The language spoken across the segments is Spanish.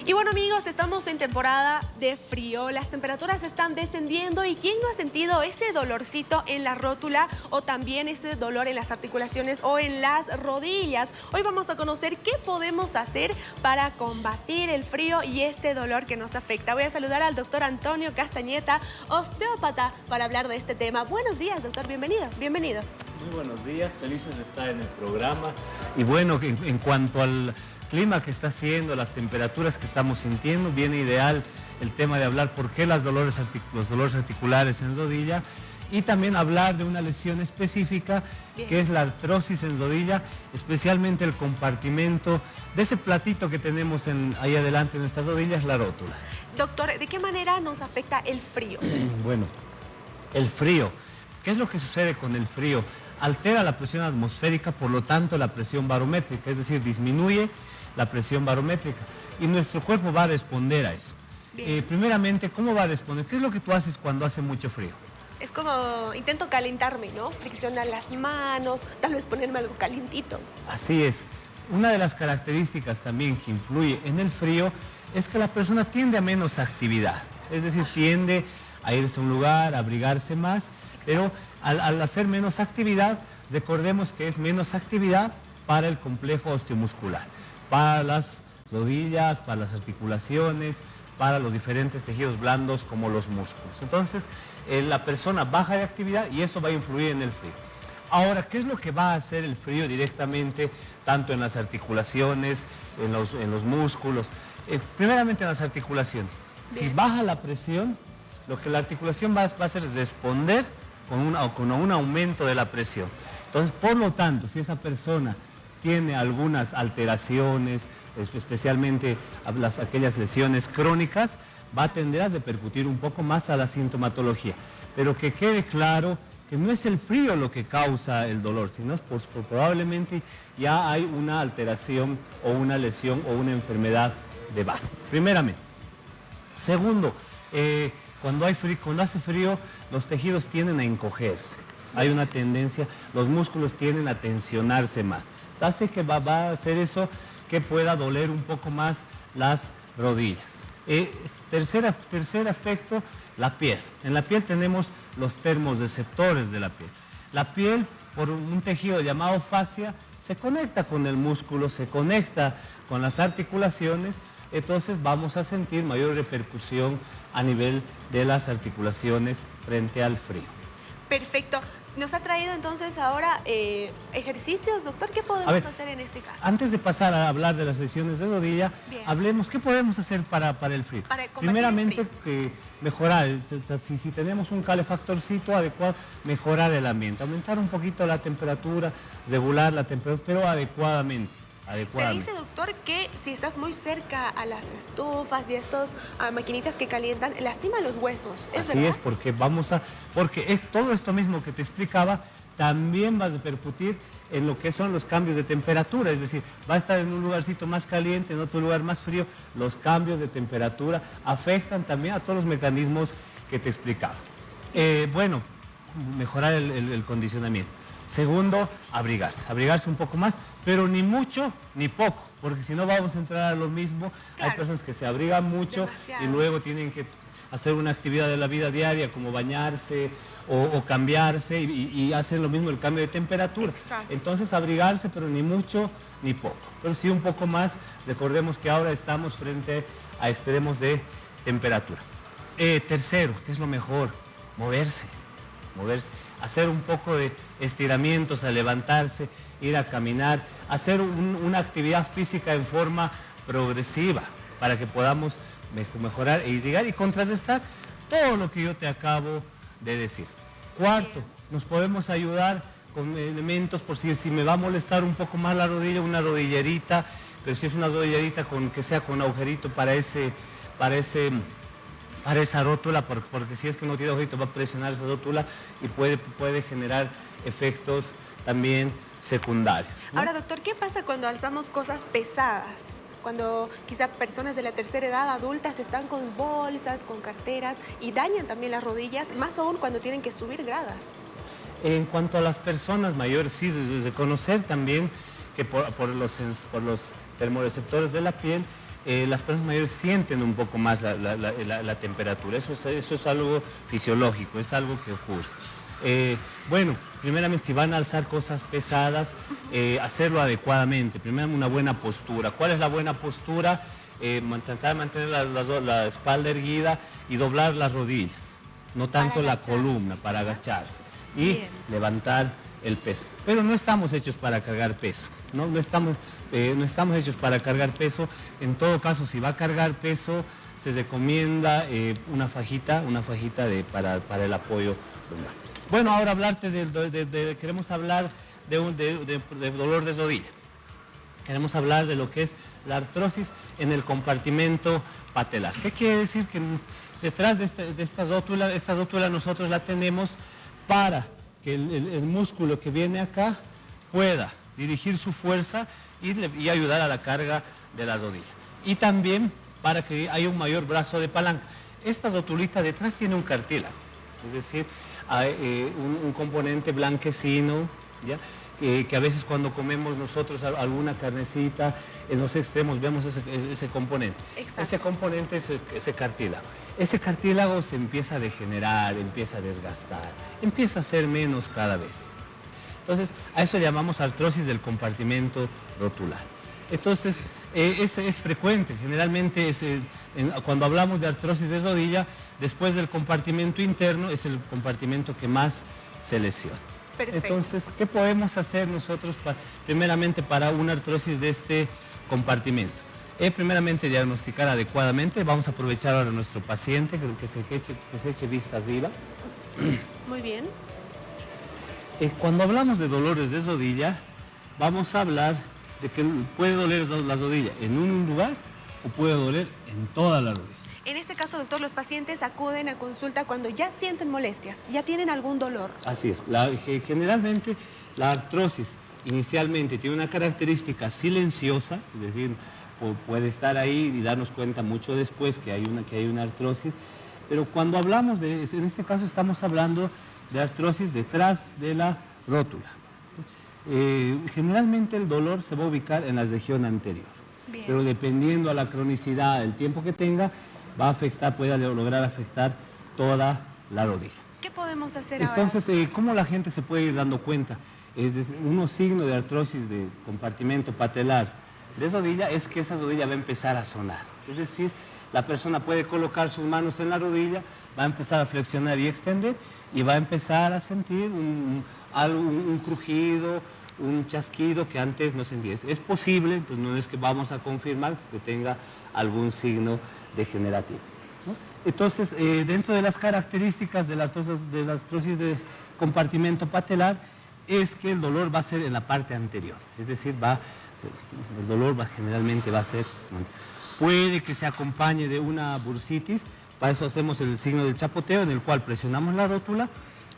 Y bueno, amigos, estamos en temporada de frío, las temperaturas están descendiendo y ¿quién no ha sentido ese dolorcito en la rótula o también ese dolor en las articulaciones o en las rodillas? Hoy vamos a conocer qué podemos hacer para combatir el frío y este dolor que nos afecta. Voy a saludar al doctor Antonio Castañeta, osteópata, para hablar de este tema. Buenos días, doctor, bienvenido. Muy buenos días, felices de estar en el programa. Y bueno, en cuanto al clima que está haciendo, las temperaturas que estamos sintiendo, viene ideal el tema de hablar por qué los dolores articulares en rodilla y también hablar de una lesión específica que es la artrosis en rodilla, especialmente el compartimento de ese platito que tenemos ahí adelante en nuestras rodillas, la rótula. Doctor, ¿de qué manera nos afecta el frío? Bueno, el frío. ¿Qué es lo que sucede con el frío? Altera la presión atmosférica, por lo tanto la presión barométrica, es decir, disminuye la presión barométrica y nuestro cuerpo va a responder a eso. Primeramente, ¿cómo va a responder? ¿Qué es lo que tú haces cuando hace mucho frío? Es como, intento calentarme, ¿no? Friccionar las manos, tal vez ponerme algo calientito. Así es. Una de las características también que influye en el frío es que la persona tiende a menos actividad, es decir, tiende a irse a un lugar, a abrigarse más, pero al hacer menos actividad, recordemos que es menos actividad para el complejo osteomuscular, para las rodillas, para las articulaciones, para los diferentes tejidos blandos como los músculos. Entonces, la persona baja de actividad y eso va a influir en el frío. Ahora, ¿qué es lo que va a hacer el frío directamente, tanto en las articulaciones, en los músculos? Primeramente en las articulaciones. Si baja la presión, lo que la articulación va a hacer es responder con un aumento de la presión. Entonces, por lo tanto, si esa persona tiene algunas alteraciones, especialmente aquellas lesiones crónicas, va a tender a repercutir un poco más a la sintomatología. Pero que quede claro que no es el frío lo que causa el dolor, sino pues, probablemente ya hay una alteración o una lesión o una enfermedad de base, primeramente. Segundo, cuando hace frío, los tejidos tienden a encogerse. Hay una tendencia, los músculos tienden a tensionarse más. Hace que va a hacer eso que pueda doler un poco más las rodillas. Tercer aspecto, la piel. En la piel tenemos los termorreceptores de la piel. La piel, por un tejido llamado fascia, se conecta con el músculo, se conecta con las articulaciones, entonces vamos a sentir mayor repercusión a nivel de las articulaciones frente al frío. Perfecto. Nos ha traído entonces ahora ejercicios, doctor. ¿Qué podemos hacer en este caso? Antes de pasar a hablar de las lesiones de rodilla, hablemos qué podemos hacer para el frío. Primeramente, mejorar, si tenemos un calefactorcito adecuado, mejorar el ambiente, aumentar un poquito la temperatura, regular la temperatura, pero adecuadamente. Se dice, doctor, que si estás muy cerca a las estufas y estas maquinitas que calientan, lastima los huesos. ¿Es Así verdad? es, porque todo esto mismo que te explicaba también va a repercutir en lo que son los cambios de temperatura, es decir, va a estar en un lugarcito más caliente, en otro lugar más frío. Los cambios de temperatura afectan también a todos los mecanismos que te explicaba. Bueno, mejorar el condicionamiento. Segundo, abrigarse un poco más, pero ni mucho ni poco, porque si no vamos a entrar a lo mismo. Claro. Hay personas que se abrigan mucho y luego tienen que hacer una actividad de la vida diaria como bañarse o cambiarse y hacen lo mismo el cambio de temperatura. Exacto. Entonces abrigarse, pero ni mucho ni poco, pero sí un poco más. Recordemos que ahora estamos frente a extremos de temperatura. Tercero, ¿qué es lo mejor? Moverse. Hacer un poco de estiramientos, a levantarse, ir a caminar, hacer una actividad física en forma progresiva para que podamos mejorar y llegar y contrarrestar todo lo que yo te acabo de decir. Cuarto, nos podemos ayudar con elementos por si me va a molestar un poco más la rodilla, una rodillerita, pero si es una rodillerita que sea con agujerito para esa rótula, porque si es que no tiene agujerito va a presionar esa rótula y puede generar efectos también secundarios, ¿no? Ahora, doctor, ¿qué pasa cuando alzamos cosas pesadas? Cuando quizá personas de la tercera edad, adultas, están con bolsas, con carteras y dañan también las rodillas, más aún cuando tienen que subir gradas. En cuanto a las personas mayores, sí, es de conocer también que por los termorreceptores de la piel las personas mayores sienten un poco más la temperatura. Eso es algo fisiológico, es algo que ocurre. Bueno, primeramente, si van a alzar cosas pesadas, hacerlo adecuadamente. Primero, una buena postura. ¿Cuál es la buena postura? Tratar de mantener la espalda erguida y doblar las rodillas, no tanto la columna, para agacharse y levantar el peso. Pero no estamos hechos para cargar peso, no estamos hechos para cargar peso. En todo caso, si va a cargar peso, se recomienda una fajita para el apoyo lumbar. Bueno, ahora queremos hablar de dolor de rodilla. Queremos hablar de lo que es la artrosis en el compartimento patelar. ¿Qué quiere decir? Que detrás de esta rótula nosotros la tenemos para que el músculo que viene acá pueda dirigir su fuerza y ayudar a la carga de la rodilla. Y también para que haya un mayor brazo de palanca. Esta rotulita detrás tiene un cartílago, es decir, hay un componente blanquecino, ¿ya? Que a veces cuando comemos nosotros alguna carnecita, en los extremos vemos ese componente. Exacto. Ese componente es ese cartílago. Ese cartílago se empieza a degenerar, empieza a desgastar, empieza a ser menos cada vez. Entonces, a eso llamamos artrosis del compartimento rotular. Entonces, es frecuente, generalmente cuando hablamos de artrosis de rodilla, después del compartimento interno es el compartimento que más se lesiona. Perfecto. Entonces, ¿qué podemos hacer nosotros primeramente para una artrosis de este compartimento? Primeramente, diagnosticar adecuadamente. Vamos a aprovechar ahora a nuestro paciente, que se eche vista arriba. Muy bien. Cuando hablamos de dolores de rodilla, vamos a hablar de que puede doler la rodilla en un lugar o puede doler en toda la rodilla. En este caso, doctor, los pacientes acuden a consulta cuando ya sienten molestias, ya tienen algún dolor. Así es. Generalmente la artrosis inicialmente tiene una característica silenciosa, es decir, puede estar ahí y darnos cuenta mucho después que hay una artrosis, pero cuando hablamos en este caso estamos hablando de artrosis detrás de la rótula. Generalmente el dolor se va a ubicar en la región anterior, pero dependiendo a la cronicidad, el tiempo que tenga, puede lograr afectar toda la rodilla. ¿Qué podemos hacer ahora? Entonces, ¿cómo la gente se puede ir dando cuenta? Unos signos de artrosis de compartimento patelar de rodilla es que esa rodilla va a empezar a sonar. Es decir, la persona puede colocar sus manos en la rodilla, va a empezar a flexionar y extender y va a empezar a sentir un crujido, un chasquido que antes no sentía. Es posible, entonces no es que vamos a confirmar que tenga algún signo degenerativo, ¿no? Entonces, dentro de las características de la artrosis de compartimento patelar es que el dolor va a ser en la parte anterior, es decir, el dolor generalmente va a ser, puede que se acompañe de una bursitis. Para eso hacemos el signo del chapoteo, en el cual presionamos la rótula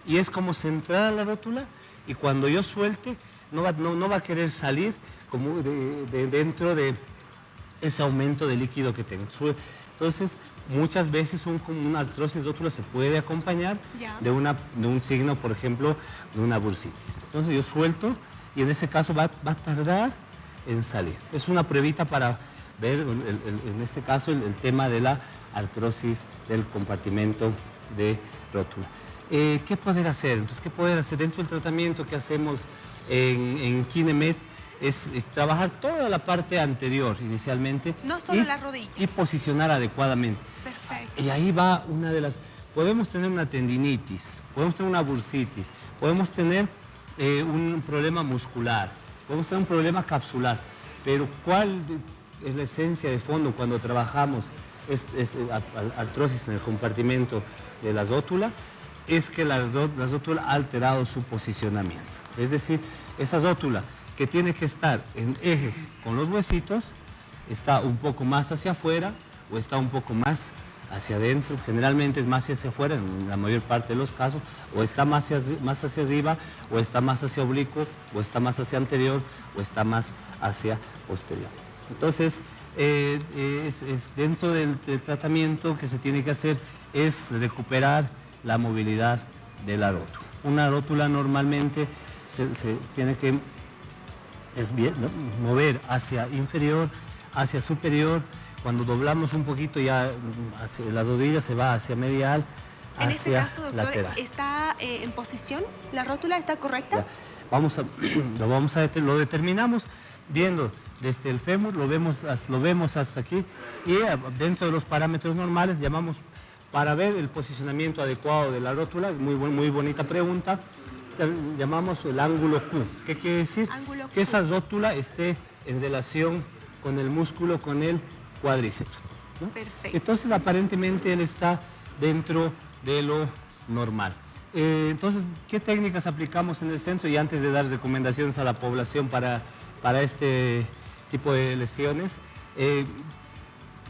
y es como centrar la rótula, y cuando yo suelte no va a querer salir como dentro de ese aumento de líquido que tengo. Entonces, muchas veces una artrosis rótula se puede acompañar de un signo, por ejemplo, de una bursitis. Entonces yo suelto y en ese caso va a tardar en salir. Es una pruebita para ver, en este caso, el tema de la artrosis del compartimento de rótula. ¿Qué poder hacer? Entonces, ¿qué poder hacer? Dentro del tratamiento que hacemos en KineMed es trabajar toda la parte anterior inicialmente. No solo la rodilla. Y posicionar adecuadamente. Perfecto. Y ahí va una de las... Podemos tener una tendinitis, podemos tener una bursitis, podemos tener un problema muscular, podemos tener un problema capsular, pero ¿cuál es la esencia de fondo cuando trabajamos artrosis en el compartimento de la rótula? Es que la rótula ha alterado su posicionamiento. Es decir, esa rótula que tiene que estar en eje con los huesitos, está un poco más hacia afuera o está un poco más hacia adentro. Generalmente es más hacia afuera en la mayor parte de los casos, o está más hacia arriba, o está más hacia oblicuo, o está más hacia anterior, o está más hacia posterior. Entonces, dentro del tratamiento que se tiene que hacer es recuperar la movilidad de la rótula. Una rótula normalmente se tiene que mover hacia inferior, hacia superior, cuando doblamos un poquito ya las rodillas se va hacia medial, En este hacia caso, doctor, lateral. ¿está en posición? ¿La rótula está correcta? Ya. Lo determinamos viendo desde el fémur, lo vemos hasta aquí y dentro de los parámetros normales llamamos para ver el posicionamiento adecuado de la rótula, muy bonita pregunta, llamamos el ángulo Q. ¿Qué quiere decir? Ángulo Q. Que esa rótula esté en relación con el músculo, con el cuádriceps, ¿no? Perfecto. Entonces aparentemente él está dentro de lo normal. Entonces, ¿qué técnicas aplicamos en el centro? Y antes de dar recomendaciones a la población para este tipo de lesiones,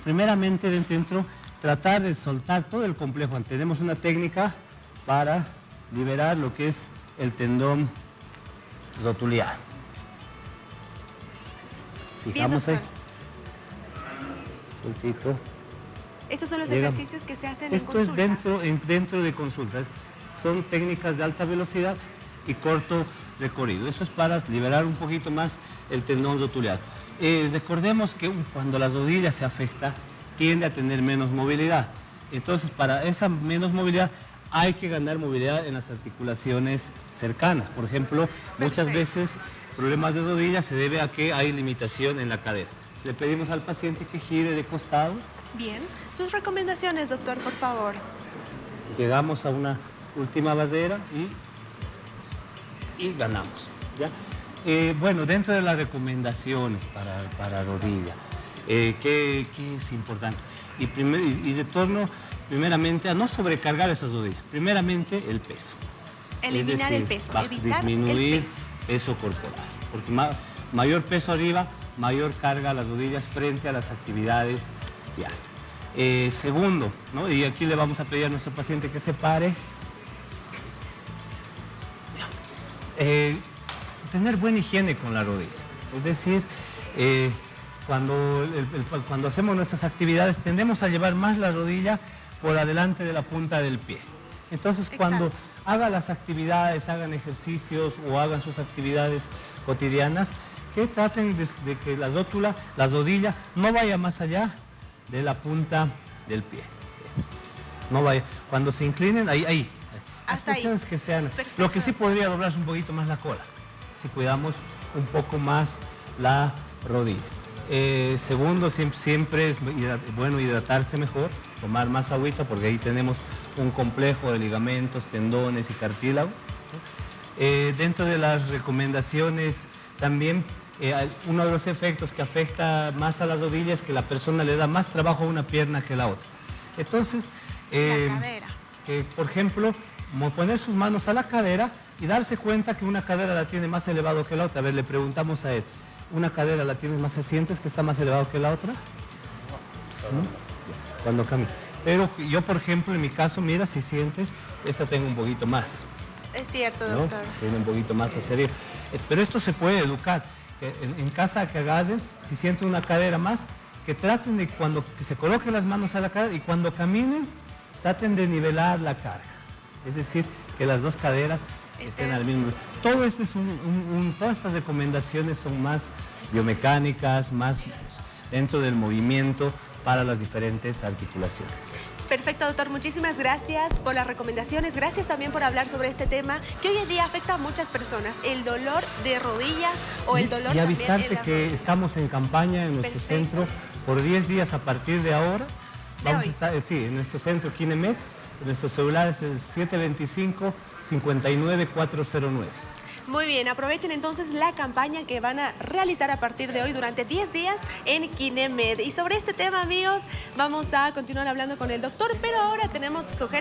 primeramente dentro, tratar de soltar todo el complejo. Tenemos una técnica para liberar lo que es el tendón rotuliano. Fijamos ahí. Sueltito. Estos son los Llegamos. ejercicios que se hacen en Esto es consulta. dentro de consultas. Son técnicas de alta velocidad y corto recorrido. Eso es para liberar un poquito más el tendón rotuliano. Recordemos que cuando la rodilla se afecta, tiende a tener menos movilidad. Entonces, para esa menos movilidad, hay que ganar movilidad en las articulaciones cercanas. Por ejemplo, muchas veces problemas de rodilla se debe a que hay limitación en la cadera. Le pedimos al paciente que gire de costado. Bien. Sus recomendaciones, doctor, por favor. Llegamos a una última barrera y ganamos, ¿ya? Bueno, dentro de las recomendaciones para rodilla, ¿qué es importante? Y retorno primeramente a no sobrecargar esas rodillas. Primeramente el peso. Eliminar el peso, evitar disminuir el peso corporal. Porque mayor peso arriba, mayor carga a las rodillas frente a las actividades diarias. Segundo, ¿no? Y aquí le vamos a pedir a nuestro paciente que se pare. Tener buena higiene con la rodilla. Es decir, cuando hacemos nuestras actividades tendemos a llevar más la rodilla por adelante de la punta del pie. Entonces, cuando hagan las actividades, hagan ejercicios o hagan sus actividades cotidianas, que traten de que la rodilla no vaya más allá de la punta del pie. No vaya. Cuando se inclinen, ahí. Hasta ahí. Que sean. Perfecto. Lo que sí podría doblarse un poquito más la cola, si cuidamos un poco más la rodilla. Segundo, siempre es bueno hidratarse mejor, tomar más agüita, porque ahí tenemos un complejo de ligamentos, tendones y cartílago. Dentro de las recomendaciones también, uno de los efectos que afecta más a las rodillas es que la persona le da más trabajo a una pierna que a la otra. Entonces, la cadera. Por ejemplo, poner sus manos a la cadera y darse cuenta que una cadera la tiene más elevado que la otra. A ver, le preguntamos a él, ¿una cadera la tienes más, sientes que está más elevado que la otra? ¿No? Cuando cambia. Pero yo, por ejemplo, en mi caso, mira, si sientes, esta tengo un poquito más. Es cierto, ¿no? doctor. Tiene un poquito más hacia arriba. Pero esto se puede educar. En casa que agarren, si sienten una cadera más, que traten de que se coloquen las manos a la cadera y cuando caminen, traten de nivelar la carga. Es decir, que las dos caderas estén al mismo. Todo esto es todas estas recomendaciones son más biomecánicas, más dentro del movimiento para las diferentes articulaciones. Perfecto, doctor. Muchísimas gracias por las recomendaciones. Gracias también por hablar sobre este tema que hoy en día afecta a muchas personas. El dolor de rodillas o el dolor y también avisarte en la que rodilla. estamos en campaña en nuestro centro por 10 días a partir de ahora. Vamos a estar, en nuestro centro Kinemed. Nuestro celular es el 725-59409. Muy bien, aprovechen entonces la campaña que van a realizar a partir de hoy durante 10 días en Kinemed. Y sobre este tema, amigos, vamos a continuar hablando con el doctor, pero ahora tenemos sugerencias.